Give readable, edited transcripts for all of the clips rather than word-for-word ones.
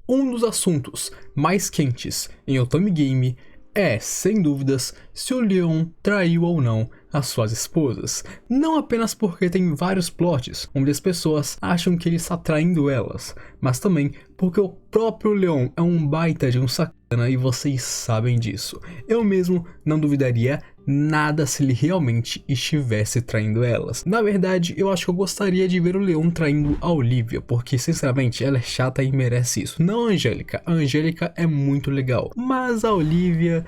Um dos assuntos mais quentes em Otome Game é, sem dúvidas, se o Leon traiu ou não as suas esposas. Não apenas porque tem vários plots onde as pessoas acham que ele está traindo elas, mas também porque o próprio Leon é um baita de um sacana e vocês sabem disso. Eu mesmo não duvidaria nada se ele realmente estivesse traindo elas. Na verdade, eu acho que eu gostaria de ver o Leon traindo a Olivia, porque sinceramente ela é chata e merece isso. Não a Angélica. A Angélica é muito legal, mas a Olivia,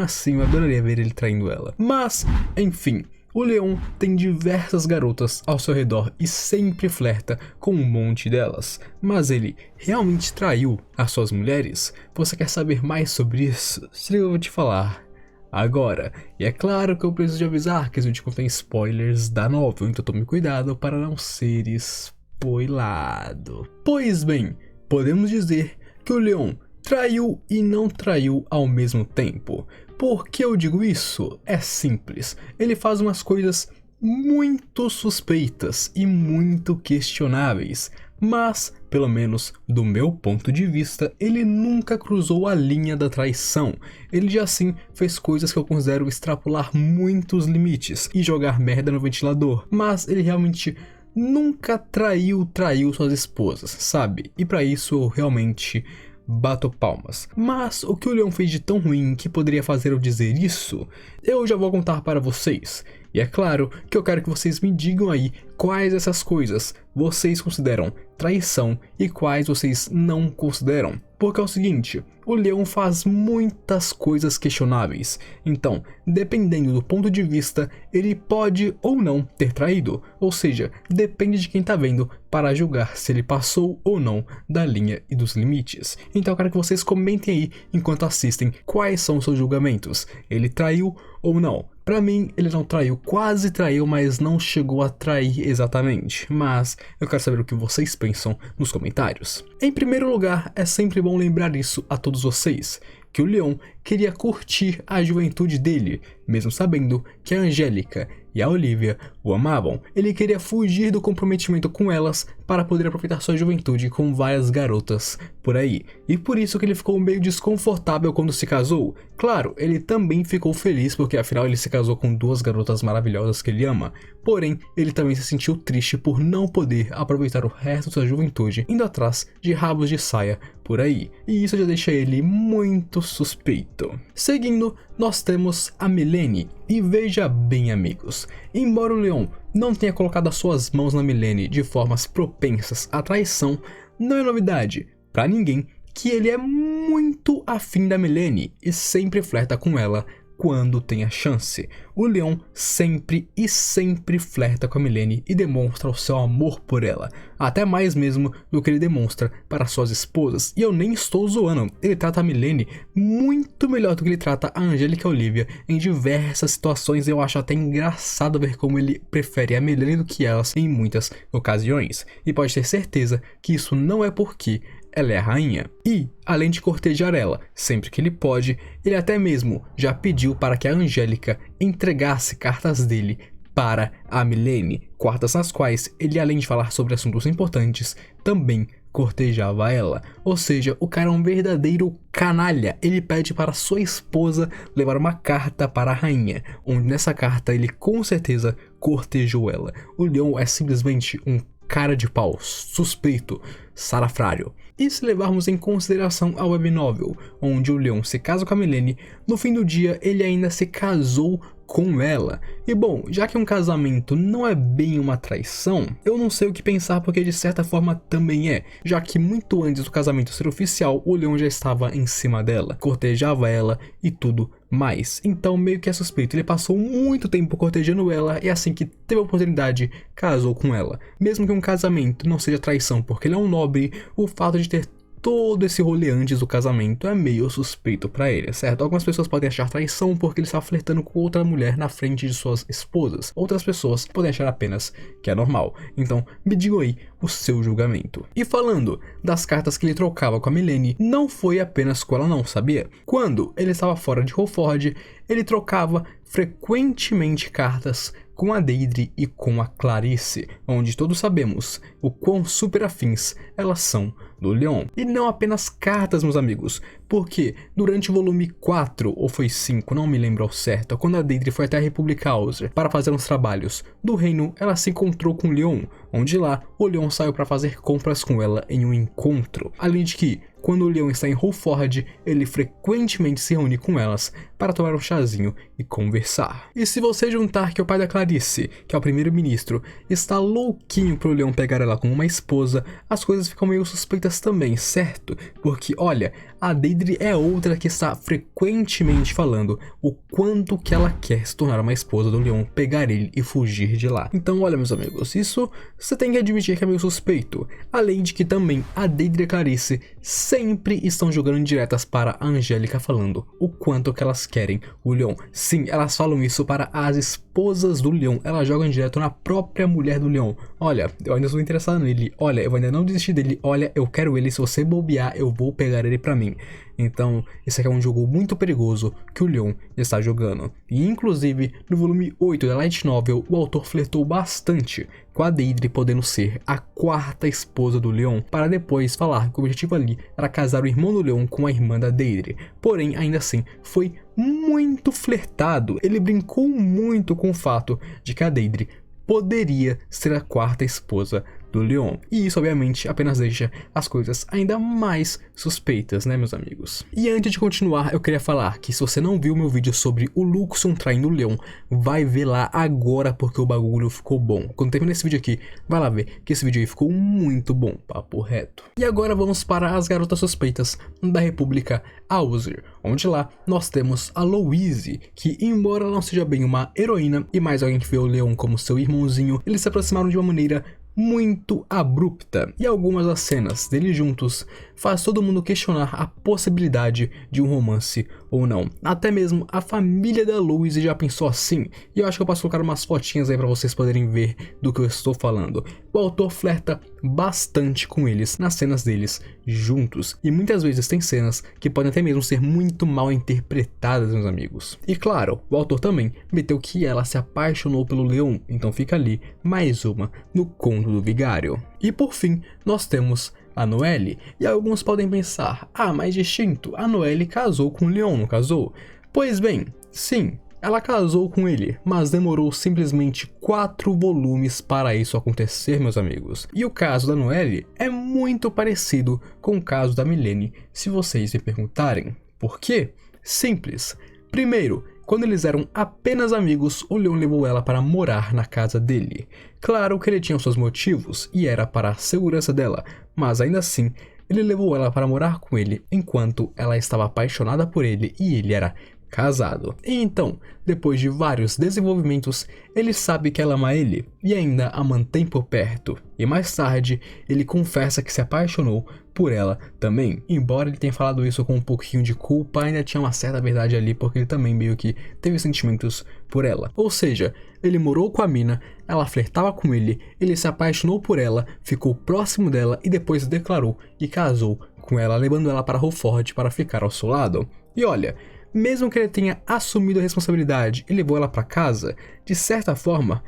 sim, eu adoraria ver ele traindo ela. Mas, enfim, o Leon tem diversas garotas ao seu redor e sempre flerta com um monte delas. Mas ele realmente traiu as suas mulheres? Você quer saber mais sobre isso? Eu vou te falar agora. E é claro que eu preciso de avisar que esse vídeo contém spoilers da novel, então tome cuidado para não ser spoilado. Pois bem, podemos dizer que o Leon traiu e não traiu ao mesmo tempo. Por que eu digo isso? É simples. Ele faz umas coisas muito suspeitas e muito questionáveis, mas, pelo menos do meu ponto de vista, ele nunca cruzou a linha da traição. Ele já sim fez coisas que eu considero extrapolar muitos limites e jogar merda no ventilador, mas ele realmente nunca traiu suas esposas, sabe? E pra isso eu realmente bato palmas. Mas o que o Leon fez de tão ruim que poderia fazer eu dizer isso? Eu já vou contar para vocês. E é claro que eu quero que vocês me digam aí quais essas coisas vocês consideram traição e quais vocês não consideram. Porque é o seguinte, o Leon faz muitas coisas questionáveis, então, dependendo do ponto de vista, ele pode ou não ter traído, ou seja, depende de quem tá vendo para julgar se ele passou ou não da linha e dos limites. Então eu quero que vocês comentem aí, enquanto assistem, quais são os seus julgamentos. Ele traiu ou não? Pra mim, ele não traiu, quase traiu, mas não chegou a trair exatamente. Mas eu quero saber o que vocês pensam nos comentários. Em primeiro lugar, é sempre bom lembrar isso a todos vocês, que o Leon queria curtir a juventude dele, mesmo sabendo que a Angélica e a Olivia o amavam. Ele queria fugir do comprometimento com elas para poder aproveitar sua juventude com várias garotas por aí. E por isso que ele ficou meio desconfortável quando se casou. Claro, ele também ficou feliz porque afinal ele se casou com duas garotas maravilhosas que ele ama. Porém, ele também se sentiu triste por não poder aproveitar o resto da sua juventude indo atrás de rabos de saia por aí. E isso já deixa ele muito suspeito. Seguindo, nós temos a Milene. E veja bem, amigos, embora o Leon não tenha colocado as suas mãos na Milene de formas propensas à traição, não é novidade pra ninguém que ele é muito afim da Milene e sempre flerta com ela quando tem a chance. O Leon sempre flerta com a Milene e demonstra o seu amor por ela, até mais mesmo do que ele demonstra para suas esposas. E eu nem estou zoando, ele trata a Milene muito melhor do que ele trata a Angélica e a Olivia em diversas situações. Eu acho até engraçado ver como ele prefere a Milene do que elas em muitas ocasiões. E pode ter certeza que isso não é porque ela é a rainha. E, além de cortejar ela sempre que ele pode, ele até mesmo já pediu para que a Angélica entregasse cartas dele para a Milene, cartas nas quais ele, além de falar sobre assuntos importantes, também cortejava ela. Ou seja, o cara é um verdadeiro canalha. Ele pede para sua esposa levar uma carta para a rainha, onde nessa carta ele com certeza cortejou ela. O Leon é simplesmente um cara de pau, suspeito, salafrário. E se levarmos em consideração a web novel, onde o Leon se casa com a Milene, no fim do dia ele ainda se casou com ela. E bom, já que um casamento não é bem uma traição, eu não sei o que pensar porque de certa forma também é, já que muito antes do casamento ser oficial, o Leon já estava em cima dela, cortejava ela e tudo mais. Então meio que é suspeito, ele passou muito tempo cortejando ela e assim que teve a oportunidade, casou com ela. Mesmo que um casamento não seja traição porque ele é um nobre, o fato de ter todo esse rolê antes do casamento é meio suspeito pra ele, certo? Algumas pessoas podem achar traição porque ele está flertando com outra mulher na frente de suas esposas. Outras pessoas podem achar apenas que é normal. Então, me diga aí o seu julgamento. E falando das cartas que ele trocava com a Milene, não foi apenas com ela não, sabia? Quando ele estava fora de Holford, ele trocava frequentemente cartas com a Deidre e com a Clarice, onde todos sabemos o quão super afins elas são do Leon. E não apenas cartas, meus amigos, porque durante o volume 4, ou foi 5, não me lembro ao certo, quando a Deidre foi até a República Hauser para fazer uns trabalhos do reino, ela se encontrou com o Leon, onde lá o Leon saiu para fazer compras com ela em um encontro. Além de que, quando o Leon está em Holford, ele frequentemente se reúne com elas para tomar um chazinho e conversar. E se você juntar que o pai da Clarice, que é o primeiro-ministro, está louquinho pro Leon pegar ela como uma esposa, as coisas ficam meio suspeitas também, certo? Porque, olha, a Deidre é outra que está frequentemente falando o quanto que ela quer se tornar uma esposa do Leon, pegar ele e fugir de lá. Então, olha, meus amigos, isso você tem que admitir que é meio suspeito. Além de que também a Deidre e a Clarice sempre estão jogando indiretas para a Angélica falando o quanto que elas querem o Leon. Sim, elas falam isso para as esposas do Leon. Elas jogam direto na própria mulher do Leon. Olha, eu ainda estou interessado nele. Olha, eu ainda não desisti dele. Olha, eu quero ele. Se você bobear, eu vou pegar ele pra mim. Então, esse aqui é um jogo muito perigoso que o Leon está jogando. E inclusive, no volume 8 da Light Novel, o autor flertou bastante com a Deidre podendo ser a quarta esposa do Leon, para depois falar que o objetivo ali era casar o irmão do Leon com a irmã da Deidre. Porém, ainda assim, foi muito flertado. Ele brincou muito com o fato de que a Deidre poderia ser a quarta esposa do Leon. E isso, obviamente, apenas deixa as coisas ainda mais suspeitas, né, meus amigos? E antes de continuar, eu queria falar que se você não viu meu vídeo sobre o Luxon traindo o Leon, vai ver lá agora, porque o bagulho ficou bom. Quando terminar esse vídeo aqui, vai lá ver que esse vídeo aí ficou muito bom, papo reto. E agora vamos para as garotas suspeitas da República Hauser, onde lá nós temos a Louise, que embora ela não seja bem uma heroína e mais alguém que vê o Leon como seu irmãozinho, eles se aproximaram de uma maneira muito abrupta, e algumas das cenas deles juntos faz todo mundo questionar a possibilidade de um romance ou não. Até mesmo a família da Louise já pensou assim, e eu acho que eu posso colocar umas fotinhas aí para vocês poderem ver do que eu estou falando. O autor flerta bastante com eles nas cenas deles juntos, e muitas vezes tem cenas que podem até mesmo ser muito mal interpretadas, meus amigos. E claro, o autor também meteu que ela se apaixonou pelo Leon, então fica ali mais uma no conto do vigário. E por fim, nós temos a Noelle, e alguns podem pensar, mas distinto, a Noelle casou com o Leon, não casou? Pois bem, sim, ela casou com ele, mas demorou simplesmente 4 volumes para isso acontecer, meus amigos. E o caso da Noelle é muito parecido com o caso da Milene, se vocês me perguntarem. Por quê? Simples. Primeiro, quando eles eram apenas amigos, o Leon levou ela para morar na casa dele. Claro que ele tinha seus motivos e era para a segurança dela, mas ainda assim, ele levou ela para morar com ele enquanto ela estava apaixonada por ele e ele era casado. E então, depois de vários desenvolvimentos, ele sabe que ela ama ele e ainda a mantém por perto. E mais tarde, ele confessa que se apaixonou por ela também. Embora ele tenha falado isso com um pouquinho de culpa, ainda tinha uma certa verdade ali, porque ele também meio que teve sentimentos por ela. Ou seja, ele morou com a mina, ela flertava com ele, ele se apaixonou por ela, ficou próximo dela e depois declarou e casou com ela, levando ela para Holford para ficar ao seu lado. E olha, mesmo que ele tenha assumido a responsabilidade e levou ela para casa, de certa forma,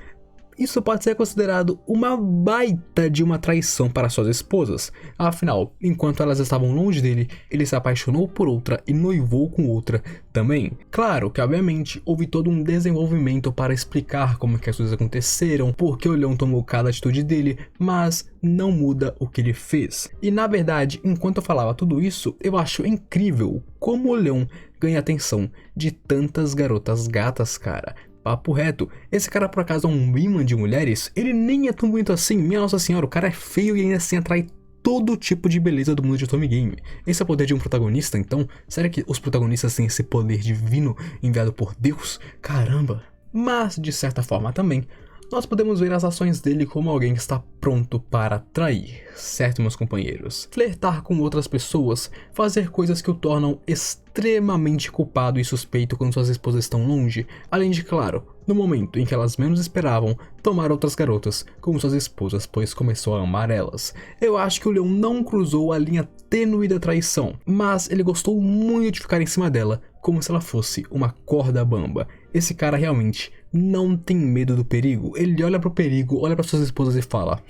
isso pode ser considerado uma baita de uma traição para suas esposas. Afinal, enquanto elas estavam longe dele, ele se apaixonou por outra e noivou com outra também. Claro que, obviamente, houve todo um desenvolvimento para explicar como que as coisas aconteceram, porque o Leon tomou cada atitude dele, mas não muda o que ele fez. E na verdade, enquanto eu falava tudo isso, eu acho incrível como o Leon ganha a atenção de tantas garotas gatas, cara. Papo reto, esse cara por acaso é um imã de mulheres? Ele nem é tão bonito assim, minha nossa senhora, o cara é feio e ainda assim atrai todo tipo de beleza do mundo de Otome Game. Esse é o poder de um protagonista, então? Será que os protagonistas têm esse poder divino enviado por Deus? Caramba! Mas, de certa forma também, nós podemos ver as ações dele como alguém que está pronto para trair, certo, meus companheiros? Flertar com outras pessoas, fazer coisas que o tornam extremamente culpado e suspeito quando suas esposas estão longe, além de, claro, no momento em que elas menos esperavam, tomar outras garotas como suas esposas, pois começou a amar elas. Eu acho que o Leon não cruzou a linha tênue da traição, mas ele gostou muito de ficar em cima dela, como se ela fosse uma corda bamba. Esse cara realmente não tem medo do perigo. Ele olha pro perigo, olha para suas esposas e fala: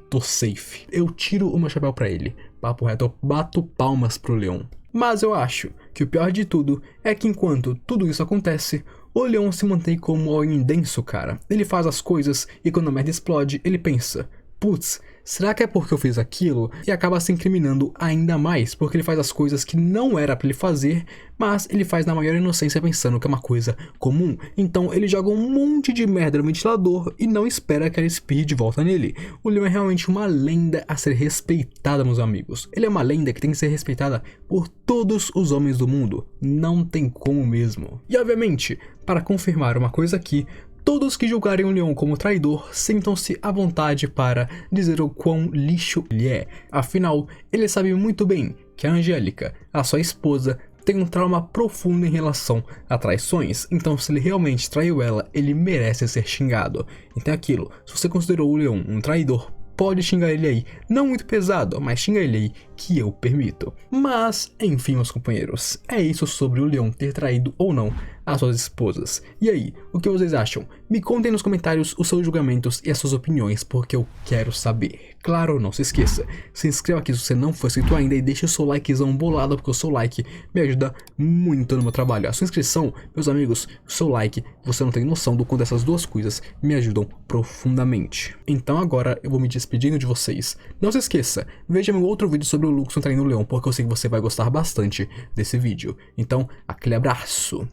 tô safe. Eu tiro o meu chapéu pra ele. papo reto, eu bato palmas pro Leon. Mas eu acho que o pior de tudo é que enquanto tudo isso acontece, o Leon se mantém como alguém denso, cara. Ele faz as coisas e quando a merda explode, ele pensa: putz, será que é porque eu fiz aquilo? E acaba se incriminando ainda mais, porque ele faz as coisas que não era pra ele fazer, mas ele faz na maior inocência pensando que é uma coisa comum. Então ele joga um monte de merda no ventilador e não espera que ela espirre de volta nele. O Leon é realmente uma lenda a ser respeitada, meus amigos. Ele é uma lenda que tem que ser respeitada por todos os homens do mundo. Não tem como mesmo. E obviamente, para confirmar uma coisa aqui, todos que julgarem o Leon como traidor sintam-se à vontade para dizer o quão lixo ele é. Afinal, ele sabe muito bem que a Angélica, a sua esposa, tem um trauma profundo em relação a traições, então se ele realmente traiu ela, ele merece ser xingado. Então é aquilo, se você considerou o Leon um traidor, pode xingar ele aí, não muito pesado, mas xinga ele aí que eu permito. Mas, enfim, meus companheiros, é isso sobre o Leon ter traído ou não as suas esposas. E aí, o que vocês acham? Me contem nos comentários os seus julgamentos e as suas opiniões, porque eu quero saber. Claro, não se esqueça, se inscreva aqui se você não for inscrito ainda e deixa o seu likezão bolado, porque o seu like me ajuda muito no meu trabalho. A sua inscrição, meus amigos, o seu like, você não tem noção do quanto essas duas coisas me ajudam profundamente. Então agora eu vou me despedindo de vocês. Não se esqueça, veja meu outro vídeo sobre o Luxon traindo o Leon, porque eu sei que você vai gostar bastante desse vídeo. Então, aquele abraço,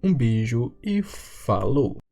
um beijo e falou!